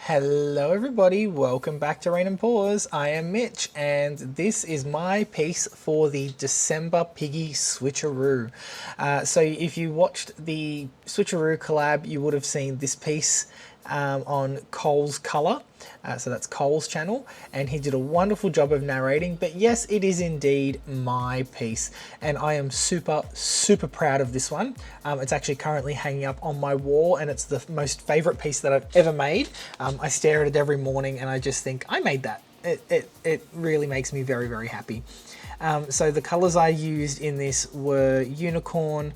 Hello everybody, welcome back to Rain and Pours. I am Mitch and this is my piece for the December Piggy Switcheroo. So if you watched the Switcheroo collab, you would have seen this piece on Cole's Colour. So that's Cole's channel, and he did a wonderful job of narrating. But yes, it is indeed my piece, and I am super proud of this one. It's actually currently hanging up on my wall, and it's the most favorite piece that I've ever made. I stare at it every morning and I just think I made that. It really makes me very happy. So the colors I used in this were Unicorn,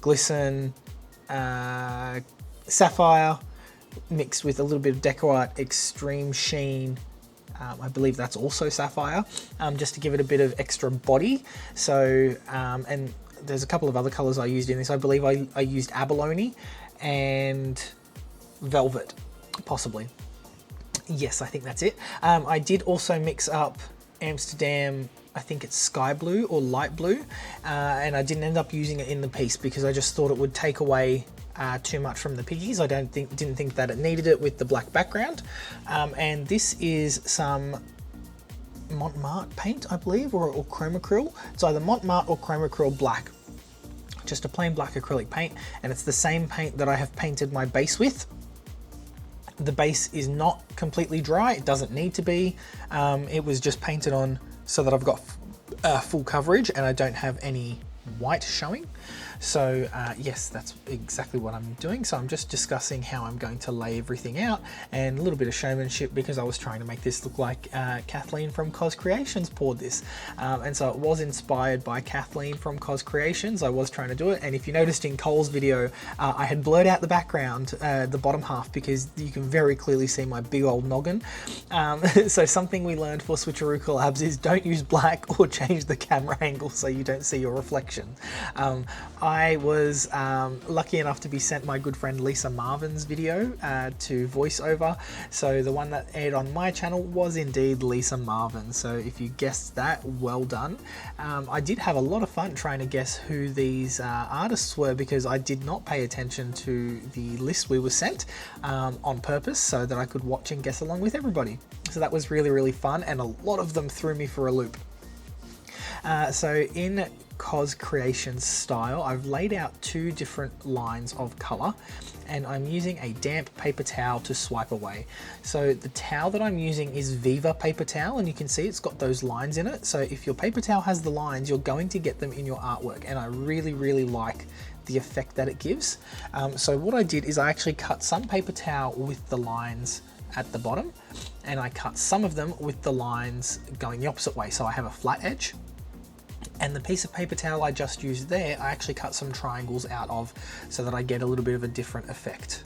Glisten, Sapphire, mixed with a little bit of Deco Art Extreme Sheen. I believe that's also Sapphire, just to give it a bit of extra body. So, and there's a couple of other colors I used in this. I believe I used Abalone and Velvet, possibly. Yes, I think that's it. I did also mix up Amsterdam, I think it's sky blue or light blue, and I didn't end up using it in the piece because I just thought it would take away too much from the piggies. I didn't think that it needed it with the black background. And this is some Mont paint, I believe, or chroma acryl. It's either Mont or chroma acryl black, just a plain black acrylic paint, and it's the same paint that I have painted my base with. The base is not completely dry, it doesn't need to be. It was just painted on so that I've got full coverage and I don't have any white showing. So yes, that's exactly what I'm doing. So I'm just discussing how I'm going to lay everything out, and a little bit of showmanship because I was trying to make this look like Kathleen from Cos Creations poured this. And so it was inspired by Kathleen from Cos Creations. I was trying to do it, and if you noticed in Cole's video, I had blurred out the background, the bottom half, because you can very clearly see my big old noggin. So something we learned for Switcheroo collabs is don't use black or change the camera angle so you don't see your reflection. I was lucky enough to be sent my good friend Lisa Marvin's video to voiceover. So the one that aired on my channel was indeed Lisa Marvin. So if you guessed that, well done. I did have a lot of fun trying to guess who these artists were because I did not pay attention to the list we were sent on purpose so that I could watch and guess along with everybody. So that was really fun, and a lot of them threw me for a loop. So in Cos Creations style, I've laid out two different lines of color, and I'm using a damp paper towel to swipe away. So the towel that I'm using is Viva paper towel, and you can see it's got those lines in it. So if your paper towel has the lines, you're going to get them in your artwork, and I really like the effect that it gives. So what I did is I actually cut some paper towel with the lines at the bottom, and I cut some of them with the lines going the opposite way. So I have a flat edge. And the piece of paper towel I just used there, I actually cut some triangles out of so that I get a little bit of a different effect.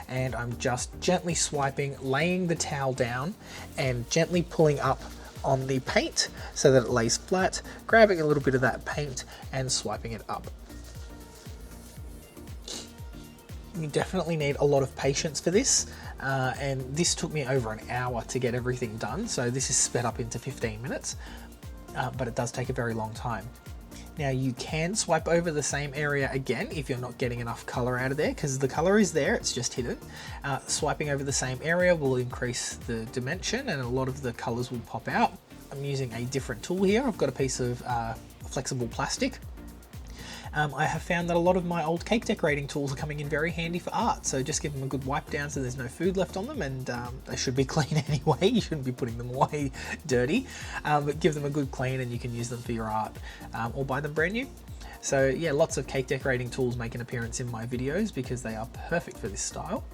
And I'm just gently swiping, laying the towel down and gently pulling up on the paint so that it lays flat, grabbing a little bit of that paint and swiping it up. You definitely need a lot of patience for this, and this took me over an hour to get everything done, so this is sped up into 15 minutes. But it does take a very long time. Now you can swipe over the same area again if you're not getting enough color out of there, because the color is there, it's just hidden. Swiping over the same area will increase the dimension and a lot of the colors will pop out. I'm using a different tool here. I've got a piece of flexible plastic. I have found that a lot of my old cake decorating tools are coming in very handy for art, so just give them a good wipe down so there's no food left on them, and they should be clean anyway. You shouldn't be putting them away dirty, but give them a good clean and you can use them for your art, or buy them brand new. So yeah, lots of cake decorating tools make an appearance in my videos because they are perfect for this style.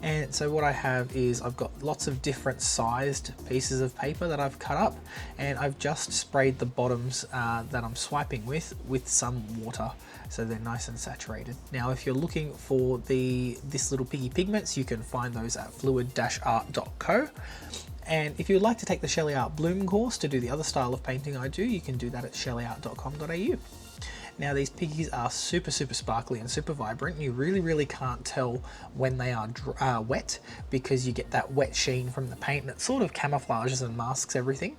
And so what I have is I've got lots of different sized pieces of paper that I've cut up, and I've just sprayed the bottoms that I'm swiping with some water so they're nice and saturated. Now if you're looking for the This Little Piggy pigments, you can find those at fluid-art.co. And if you'd like to take the Sheleeart Bloom course to do the other style of painting I do, you can do that at sheleeart.com.au. Now these piggies are super sparkly and super vibrant. You really can't tell when they are wet because you get that wet sheen from the paint and it sort of camouflages and masks everything.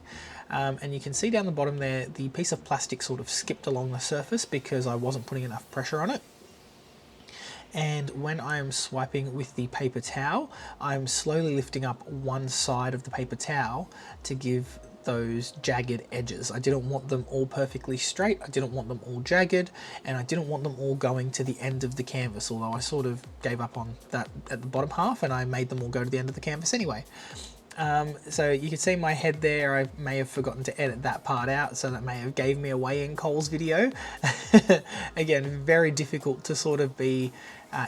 And you can see down the bottom there, the piece of plastic sort of skipped along the surface because I wasn't putting enough pressure on it. And when I am swiping with the paper towel, I'm slowly lifting up one side of the paper towel to give those jagged edges. I didn't want them all perfectly straight, I didn't want them all jagged, and I didn't want them all going to the end of the canvas, although I sort of gave up on that at the bottom half and I made them all go to the end of the canvas anyway. So you can see my head there. I may have forgotten to edit that part out, so that may have gave me away in Cole's video. Again, very difficult to sort of be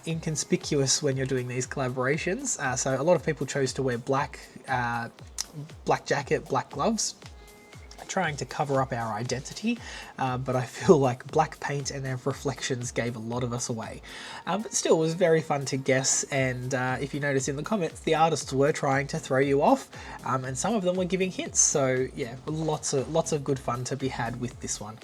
inconspicuous when you're doing these collaborations. So a lot of people chose to wear black jacket, black gloves, trying to cover up our identity, but I feel like black paint and their reflections gave a lot of us away. But still, it was very fun to guess, and if you notice in the comments, the artists were trying to throw you off, and some of them were giving hints, so yeah, lots of good fun to be had with this one.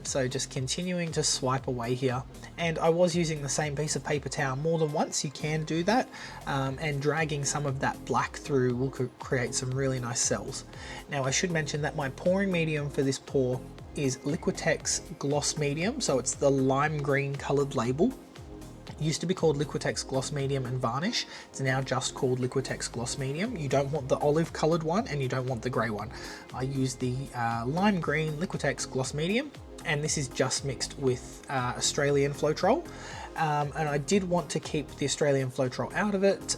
So just continuing to swipe away here, and I was using the same piece of paper towel more than once. You can do that, and dragging some of that black through will create some really nice cells. Now I should mention that my pouring medium for this pour is Liquitex Gloss Medium, so it's the lime green coloured label. It used to be called Liquitex Gloss Medium and Varnish. It's now just called Liquitex Gloss Medium. You don't want the olive coloured one and you don't want the grey one. I use the lime green Liquitex Gloss Medium, and this is just mixed with Australian Floetrol. And I did want to keep the Australian Floetrol out of it,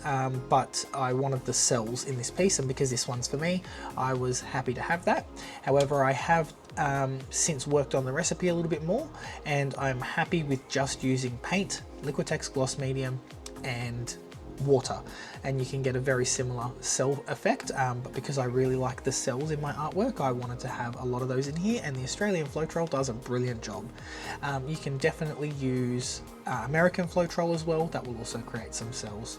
but I wanted the cells in this piece, and because this one's for me, I was happy to have that. However, I have since worked on the recipe a little bit more, and I'm happy with just using paint, Liquitex Gloss Medium, and water, and you can get a very similar cell effect, but because I really like the cells in my artwork, I wanted to have a lot of those in here, and the Australian Floetrol does a brilliant job. You can definitely use American Floetrol as well. That will also create some cells.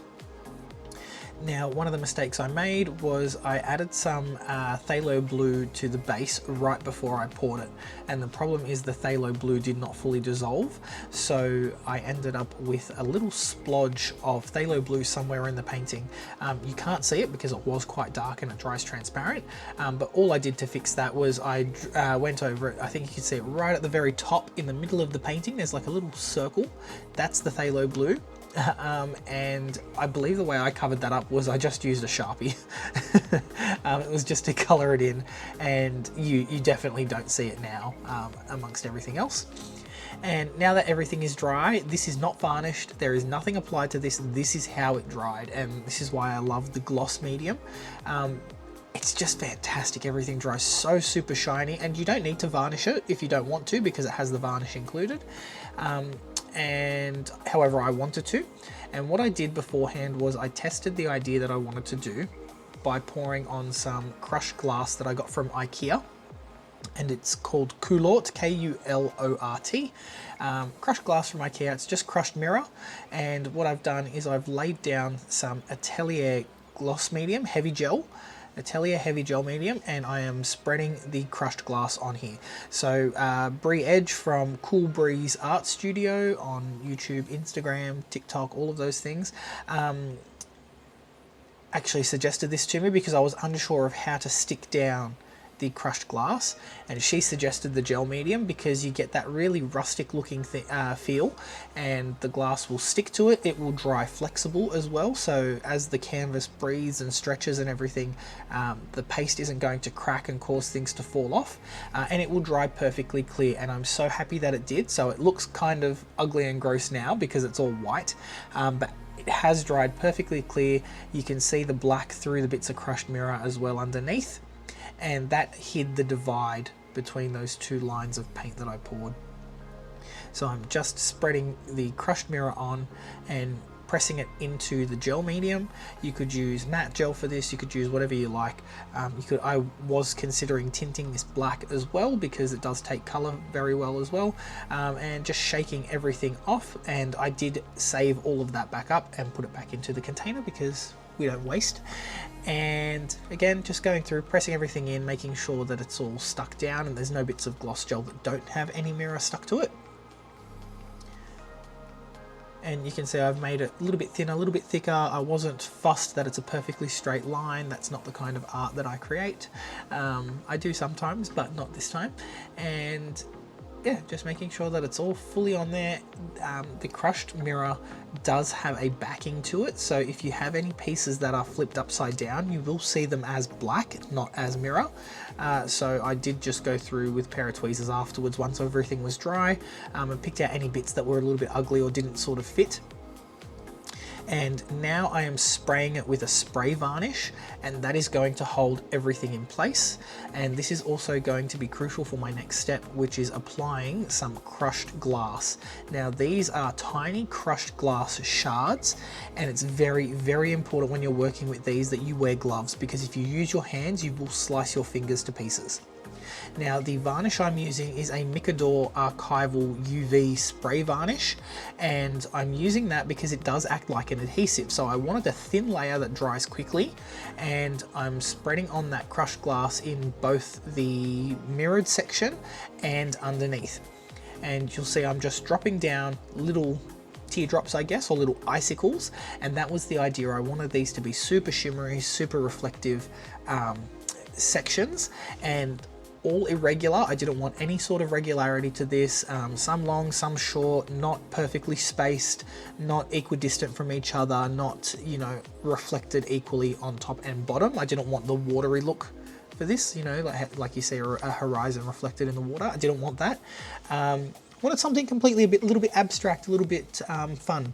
Now, one of the mistakes I made was I added some phthalo blue to the base right before I poured it, and the problem is the phthalo blue did not fully dissolve, so I ended up with a little splodge of phthalo blue somewhere in the painting. You can't see it because it was quite dark and it dries transparent, but all I did to fix that was I went over it. I think you can see it right at the very top in the middle of the painting. There's like a little circle. That's the phthalo blue. And I believe the way I covered that up was I just used a Sharpie. It was just to color it in, and you definitely don't see it now amongst everything else. And now that everything is dry, this is not varnished, there is nothing applied to this. This is how it dried, and this is why I love the gloss medium. It's just fantastic. Everything dries so super shiny, and you don't need to varnish it if you don't want to, because it has the varnish included. And however, I wanted to, and what I did beforehand was I tested the idea that I wanted to do by pouring on some crushed glass that I got from IKEA, and it's called Kulort, K-U-L-O-R-T. Crushed glass from IKEA. It's just crushed mirror, and what I've done is I've laid down some Atelier gloss medium heavy gel, Atelier heavy gel medium, and I am spreading the crushed glass on here. So Bree Edge from Cool Bree's Art Studio on YouTube, Instagram, TikTok, all of those things, actually suggested this to me because I was unsure of how to stick down the crushed glass, and she suggested the gel medium because you get that really rustic looking feel, and the glass will stick to it. It will dry flexible as well, so as the canvas breathes and stretches and everything, the paste isn't going to crack and cause things to fall off, and it will dry perfectly clear, and I'm so happy that it did. So it looks kind of ugly and gross now because it's all white, but it has dried perfectly clear. You can see the black through the bits of crushed mirror as well underneath, and that hid the divide between those two lines of paint that I poured. So I'm just spreading the crushed mirror on and pressing it into the gel medium. You could use matte gel for this, you could use whatever you like. I was considering tinting this black as well because it does take color very well as well, and just shaking everything off, and I did save all of that back up and put it back into the container because we don't waste. And again, just going through, pressing everything in, making sure that it's all stuck down and there's no bits of gloss gel that don't have any mirror stuck to it. And you can see I've made it a little bit thinner, a little bit thicker. I wasn't fussed that it's a perfectly straight line. That's not the kind of art that I create. I do sometimes, but not this time. And yeah, just making sure that it's all fully on there. The crushed mirror does have a backing to it, so if you have any pieces that are flipped upside down, you will see them as black, not as mirror. So I did just go through with a pair of tweezers afterwards once everything was dry, and picked out any bits that were a little bit ugly or didn't sort of fit. And now I am spraying it with a spray varnish, and that is going to hold everything in place. And this is also going to be crucial for my next step, which is applying some crushed glass. Now these are tiny crushed glass shards, and it's very, very important when you're working with these that you wear gloves, because if you use your hands, you will slice your fingers to pieces. Now the varnish I'm using is a Mikador Archival UV spray varnish, and I'm using that because it does act like an adhesive. So I wanted a thin layer that dries quickly, and I'm spreading on that crushed glass in both the mirrored section and underneath. And you'll see I'm just dropping down little teardrops, I guess, or little icicles, and that was the idea. I wanted these to be super shimmery, super reflective sections, and all irregular. I didn't want any sort of regularity to this. Some long, some short, not perfectly spaced, not equidistant from each other, not, you know, reflected equally on top and bottom. I didn't want the watery look for this, you know, like you see a horizon reflected in the water. I didn't want that. Wanted something completely a little bit abstract, a little bit fun.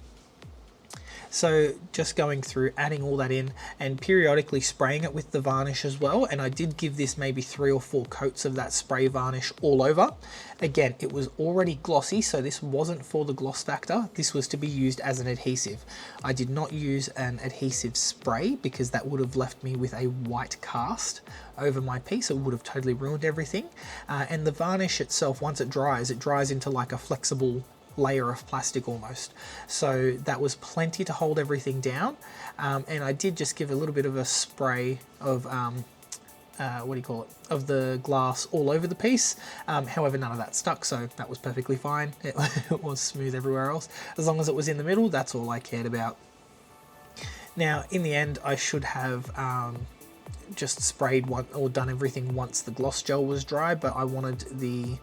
So just going through, adding all that in, and periodically spraying it with the varnish as well. And I did give this maybe 3 or 4 coats of that spray varnish all over. Again, it was already glossy, so this wasn't for the gloss factor. This was to be used as an adhesive. I did not use an adhesive spray because that would have left me with a white cast over my piece. It would have totally ruined everything. And the varnish itself, once it dries into like a flexible layer of plastic almost. So that was plenty to hold everything down. And I did just give a little bit of a spray of what do you call it, of the glass all over the piece. However, none of that stuck, so that was perfectly fine. It was smooth everywhere else. As long as it was in the middle, that's all I cared about. Now in the end, I should have just sprayed one or done everything once the gloss gel was dry, but I wanted the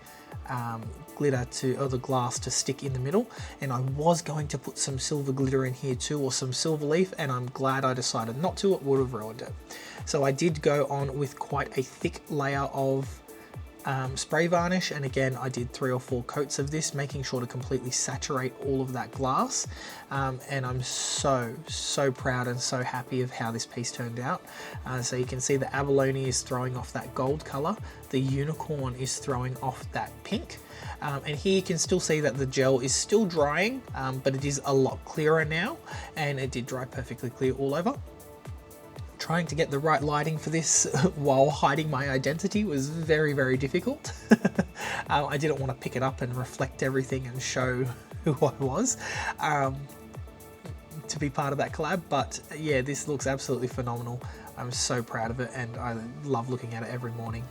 glitter or the glass to stick in the middle, and I was going to put some silver glitter in here too, or some silver leaf, and I'm glad I decided not to. It would have ruined it. So I did go on with quite a thick layer of spray varnish, and again I did 3 or 4 coats of this, making sure to completely saturate all of that glass. And I'm so proud and so happy of how this piece turned out. So you can see the abalone is throwing off that gold color, the unicorn is throwing off that pink, and here you can still see that the gel is still drying, but it is a lot clearer now, and it did dry perfectly clear all over. Trying to get the right lighting for this while hiding my identity was very, very difficult. I didn't want to pick it up and reflect everything and show who I was to be part of that collab, but yeah, this looks absolutely phenomenal. I'm so proud of it, and I love looking at it every morning.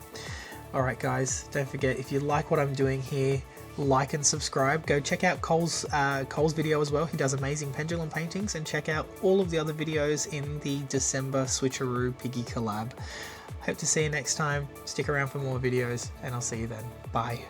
All right guys, don't forget, if you like what I'm doing here, like and subscribe. Go check out Cole's video as well. He does amazing pendulum paintings, and check out all of the other videos in the December Switcheroo Piggy collab. Hope to see you next time. Stick around for more videos, and I'll see you then. Bye.